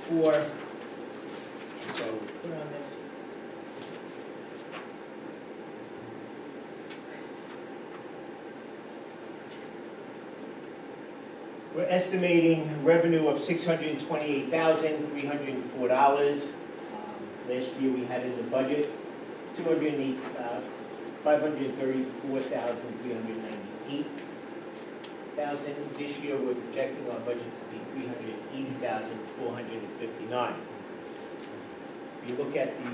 4. So put on this. We're estimating revenue of $628,304. Last year we had in the budget $534,398. This year we're projecting our budget to be $380,459. If you look at the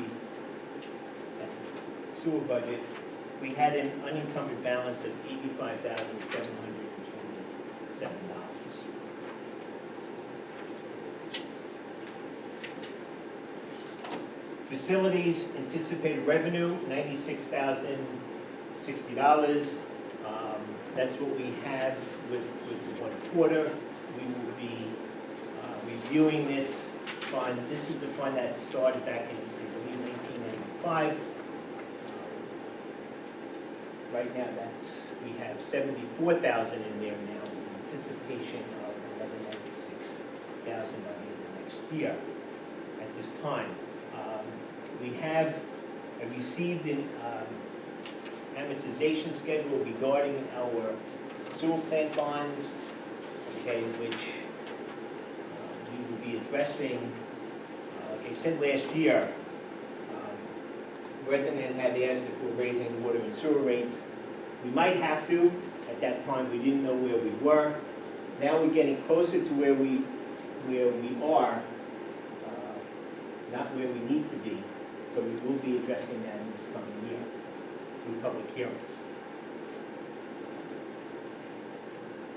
sewer budget, we had an unencumbered balance of $85,727. Facilities anticipated revenue, $96,060. That's what we have with 1 quarter. We will be reviewing this fund. This is the fund that started back in, I believe, 1995. Right now, we have $74,000 in there now, with anticipation of $196,000 by the end of next year. At this time, we have received an amortization schedule regarding our sewer plant bonds, okay, which we will be addressing. Like I said last year, the resident had asked if we're raising water and sewer rates. We might have to. At that time, we didn't know where we were. Now we're getting closer to where we are, not where we need to be. So we will be addressing that in this coming year through public hearings.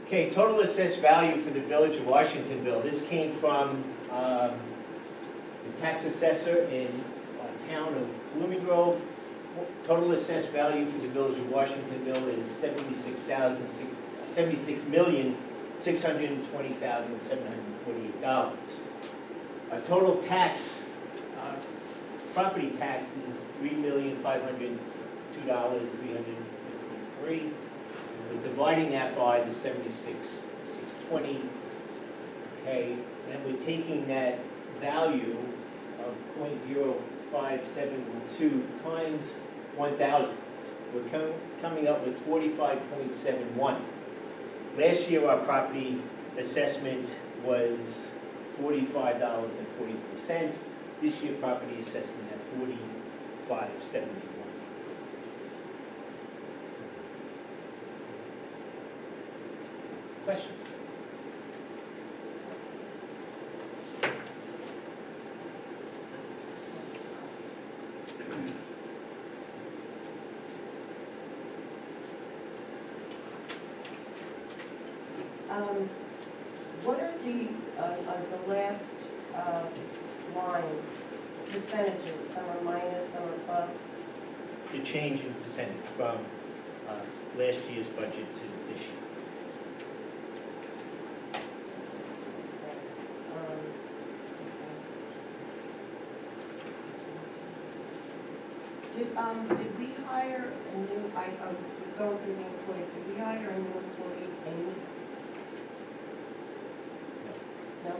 Okay, total assessed value for the village of Washingtonville. This came from the tax assessor in town of Blooming Grove. Total assessed value for the village of Washingtonville is $76,620,748. Total tax, property tax is $3,502,353. We're dividing that by the 76,620. Okay, and we're taking that value of 0.0572 times 1,000. We're coming up with 45.71. Last year, our property assessment was $45.43. This year, property assessment at $45.71. Questions? What are the last line percentages? Some are minus, some are plus. The change in percentage from last year's budget to this year. Did we hire a new, I was going through the employees, did we hire a new employee, Amy? No? I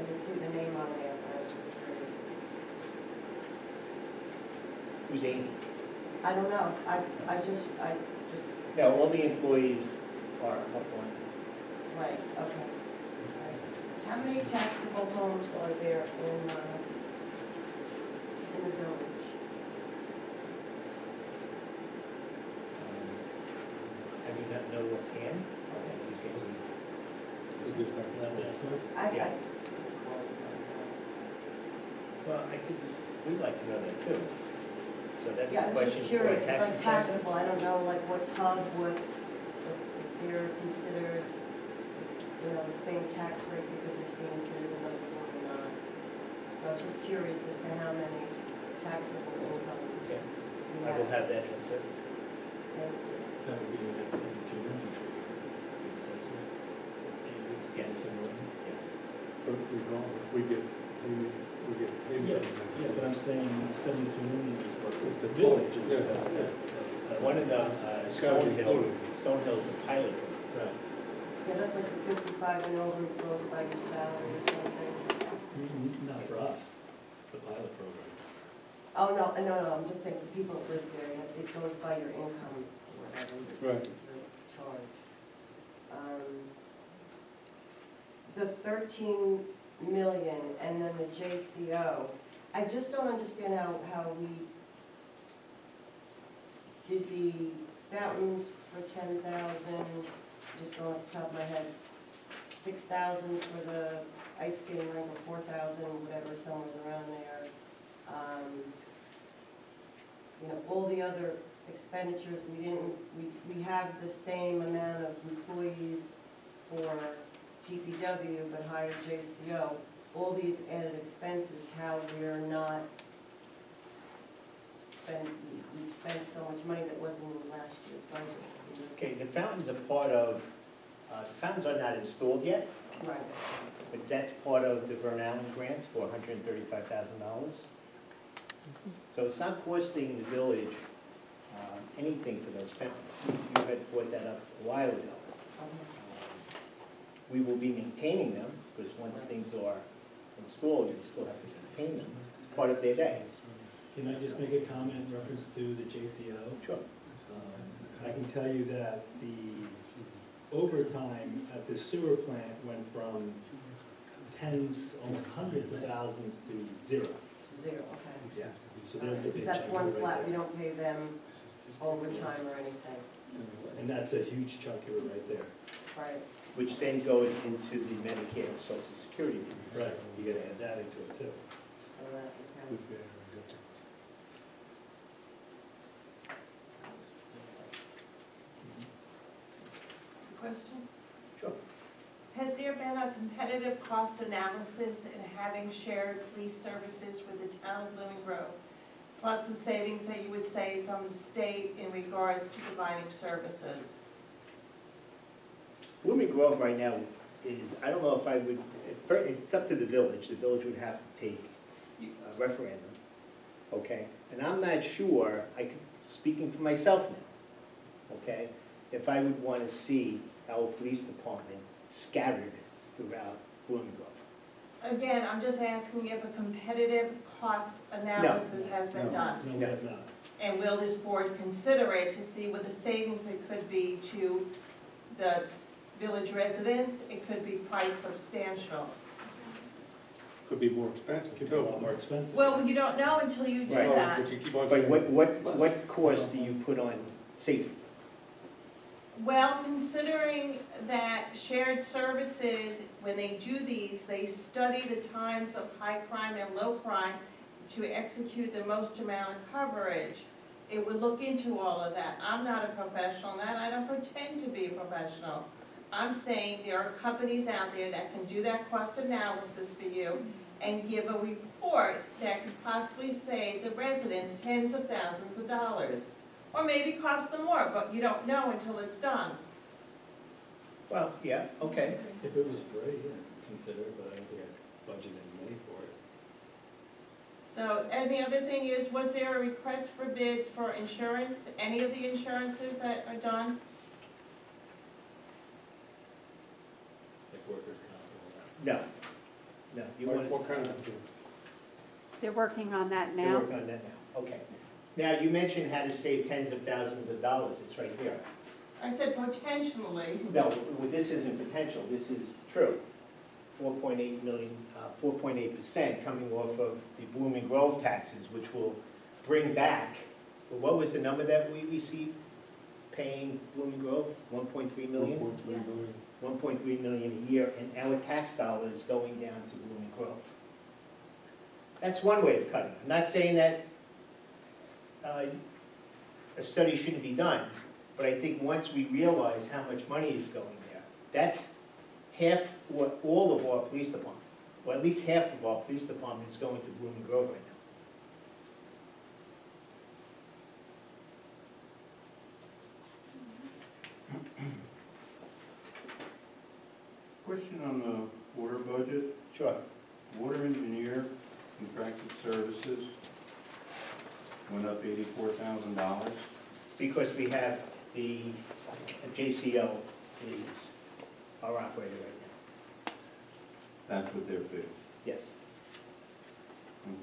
didn't see the name on there, but I was just curious. Who's Amy? I don't know, I just, No, all the employees are up on. right, okay. Right. How many taxable homes are there in the village? I do not know offhand. I, Well, we'd like to know that too. So that's yeah, a I'm question just for curious, a tax like assessor. taxable, I don't know, like what hub, if they're considered, the same tax rate because they're senior citizens, I'm assuming not. So I was just curious as to how many taxable income Okay. we I will have that answer. Thank you. That would be the same community, the assessor. Yes. But regardless, we get paid. Yeah, but I'm saying 70 communities work with the The village is yeah. assessed that. So, One of those, Stonehill's a pilot. Right. Yeah, that's like a 55 and over goes by your salary or something. The pilot program. Oh, no, I'm just saying for people that live there, it goes by your income or whatever. Right. The charge. The 13 million and then the JCO, I just don't understand how we did the fountains for 10,000, just going off the top of my head, 6,000 for the ice skating rink, or 4,000, whatever, somewhere around there. You know, all the other expenditures, we have the same amount of employees for DPW, but higher JCO. All these added expenses, how we're not we spent so much money that wasn't in last year's budget. Okay, the fountains are part of, the fountains are not installed yet, Right. but that's part of the Vern Allen grant for $135,000. So it's not costing the village anything for those fountains. You had brought that up a while ago. We will be maintaining them, because once things are installed, you still have to maintain them. It's part of their day. Can I just make a comment in reference to the JCO? Sure. I can tell you that the overtime at the sewer plant went from tens, almost hundreds of thousands to zero. Zero, okay. Yeah. So there's the big Because that's chunk one right flat, we there. don't pay them overtime or anything. And that's a huge chunk of it right there. Right. Which then goes into the Medicare and Social Security. Right. You gotta add that into it too. So that, okay. Question? Sure. Has there been a competitive cost analysis in having shared police services with the town of Blooming Grove? Plus the savings that you would save from the state in regards to providing services? Blooming Grove right now is, I don't know if I would, it's up to the village. The village would have to take a referendum, okay? And I'm not sure, speaking for myself now, okay? If I would want to see our police department scattered throughout Blooming Grove. Again, I'm just asking if a competitive cost analysis has been done. No, we have not. And will this board consider it to see what the savings it could be to the village residents? It could be quite substantial. Could be more expensive, Could be a lot more expensive. Well, you don't know until you do Right. that. But you keep on But saying. what cost do you put on safety? Well, considering that shared services, when they do these, they study the times of high crime and low crime to execute the most amount of coverage. It would look into all of that. I'm not a professional in that. I don't pretend to be a professional. I'm saying there are companies out there that can do that cost analysis for you and give a report that could possibly save the residents tens of thousands of dollars. Or maybe cost them more, but you don't know until it's done. Well, yeah, okay. If it was free, yeah, consider it, but I don't think I budgeted any money for it. So, and the other thing is, was there a request for bids for insurance? Any of the insurances that are done? Like workers' comp and all that. No, no. You want What kind of, They're working on that to now. work on that now, okay. Now, you mentioned how to save tens of thousands of dollars, it's right here. I said potentially. No, well, this isn't potential, this is true. 4.8 million, 4.8% coming off of the Blooming Grove taxes, which will bring back, well, what was the number that we received paying Blooming Grove? 1.3 million? 1.3 million. 1.3 million a year, and our tax dollars going down to Blooming Grove. That's one way of cutting. I'm not saying that a study shouldn't be done, but I think once we realize how much money is going there, that's half what all of our police department, or at least half of our police department is going to Blooming Grove right now. Question on the water budget. Sure. Water engineer contracted services went up $84,000. Because we have the JCO is our operator right now. That's what their fee. Yes.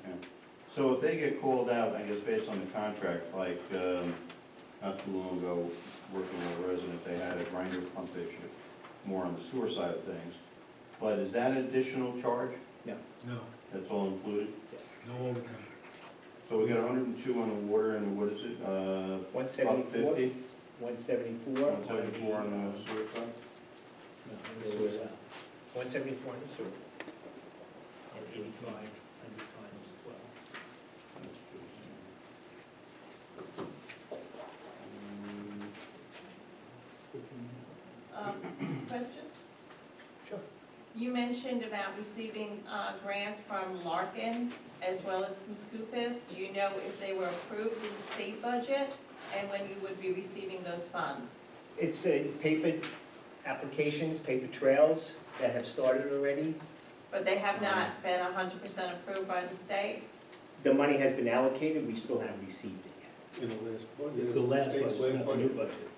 Okay. So if they get called out, I guess based on the contract, like, not too long ago, working with a resident, they had a grinder pump issue, more on the sewer side of things. But is that an additional charge? No. No, That's all included? no overtime. So we got 102 on the water, and what is it, 174, about 50? 174. 174 on the sewer side? No, it was, 174 on the sewer. And 85. 100 times 12. Question? Sure. You mentioned about receiving grants from Larkin as well as from Scoopus. Do you know if they were approved in the state budget and when you would be receiving those funds? It's paper applications, paper trails that have started already. But they have not been 100% approved by the state? The money has been allocated, we still haven't received it yet. In the last budget. It's the last State's budget, last it's not the new budget.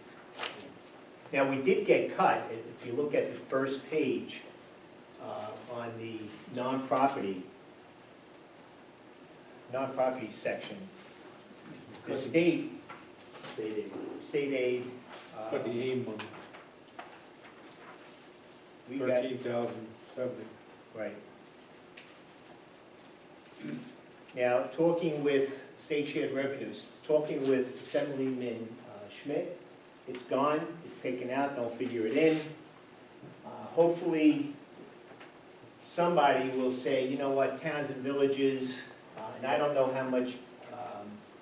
Now, we did get cut, if you look at the first page, on the non-property section, the state aid, But the AIM money, we got, 13,070. right. Now, talking with state shared revenues, talking with Assemblyman Schmidt, it's gone, it's taken out, don't figure it in. Hopefully, somebody will say, you know what, towns and villages, and I don't know how much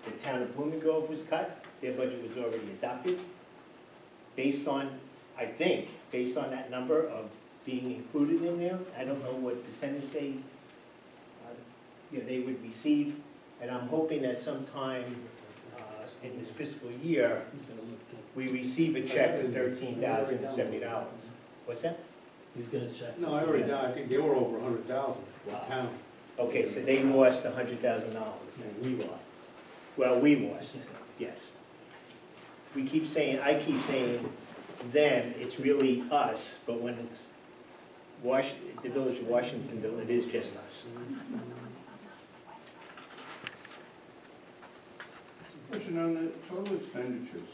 the town of Blooming Grove was cut, their budget was already adopted, based on, I think, based on that number of being included in there. I don't know what percentage they would receive, and I'm hoping that sometime in this fiscal year, He's gonna look to, we receive a check for $13,070. What's that? he's gonna check. No, I already done, I think they were over 100,000 Wow. town. Okay, so they lost $100,000. And we lost. Well, we lost, yes. We keep saying, I keep saying them, it's really us, but when it's the village of Washingtonville, it is just us. Question on the total expenditures.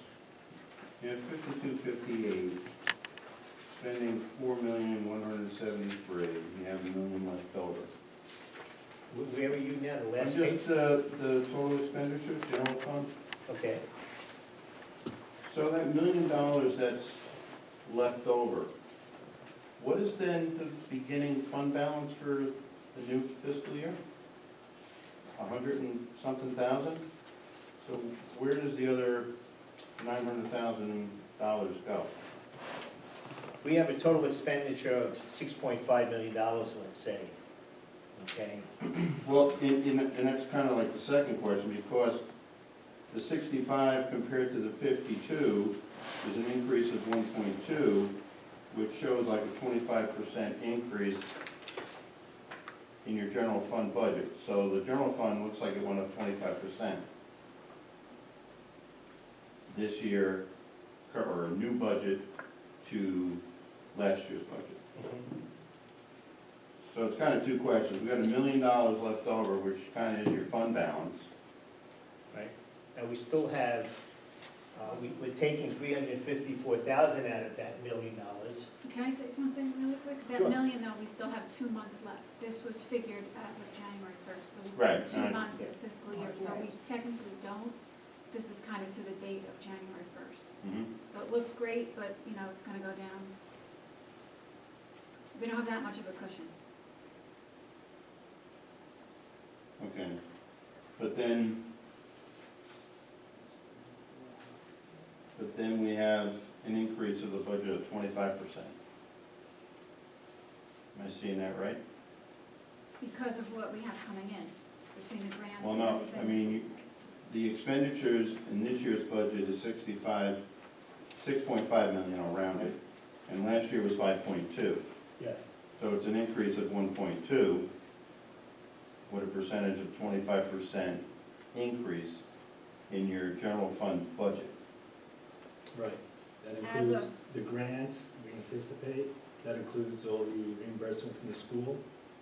You have 5258, spending 4,173. You have $1 million left over. Where are you now, the And last page? just the total expenditures, general fund. Okay, So that $1 million that's left over, what is then the beginning fund balance for the new fiscal year? 100 and something thousand? So where does the other $900,000 go? we have a total expenditure of $6.5 million, let's say, okay? Well, and that's kind of like the second question, because the 65 compared to the 52 is an increase of 1.2, which shows like a 25% increase in your general fund budget. So the general fund looks like it went up 25% this year, or a new budget to last year's budget. So it's kind of two questions. We got $1 million left over, which kind of is your fund balance. Right, and we still have, we're taking $354,000 out of that $1 million. Can I say something really quick? Sure. That million, though, we still have 2 months left. This was figured as of January 1st, so we still Right, have 2 right. months of the fiscal year. So we technically don't. This is kind of to the date of January 1st. So it looks great, but, you know, it's gonna go down. We don't have that much of a cushion. Okay. But then we have an increase of the budget of 25%. Am I seeing that right? Because of what we have coming in, between the grants Well, and no, everything. I mean, the expenditures in this year's budget is 6.5 million, I'll round it, and last year was 5.2. Yes. So it's an increase of 1.2, with a percentage of 25% increase in your general fund budget. Right. That As includes of- the grants we anticipate, that includes all the reimbursement from the school,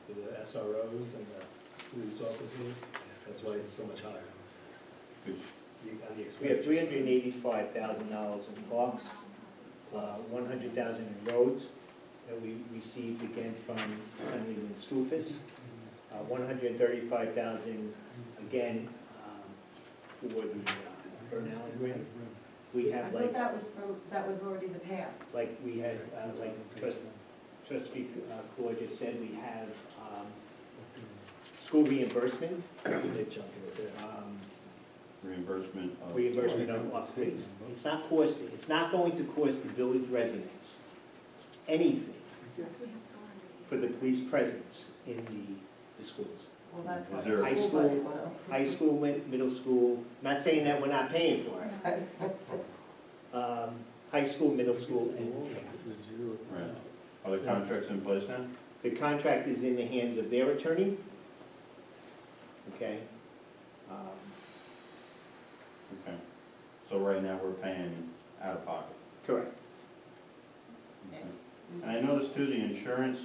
for the SROs and the police officers, That's why it's so much higher. Good. On the We have expenditure side. $385,000 in parks, 100,000 in roads that we received again from Huntington Schoolfist, 135,000 again for the Burn Allen grant. We I have thought that was already the past. we had, Trustee Claude just said, we have school reimbursement, That's a big chunk of it there. Reimbursement of. reimbursement of upgrades. It's not costing, it's not going to cost the village residents anything We have 400. for the police presence in the schools. Well, that's what Is there- the High school school- budget went up. High school, middle school, not saying that we're not paying for it. High school, middle school, and half. Right. Are the contracts in place now? The contract is in the hands of their attorney. Okay? Okay. So right now, we're paying out of pocket. Correct. Okay. And I noticed too, the insurance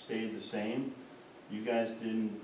stayed the same. You guys didn't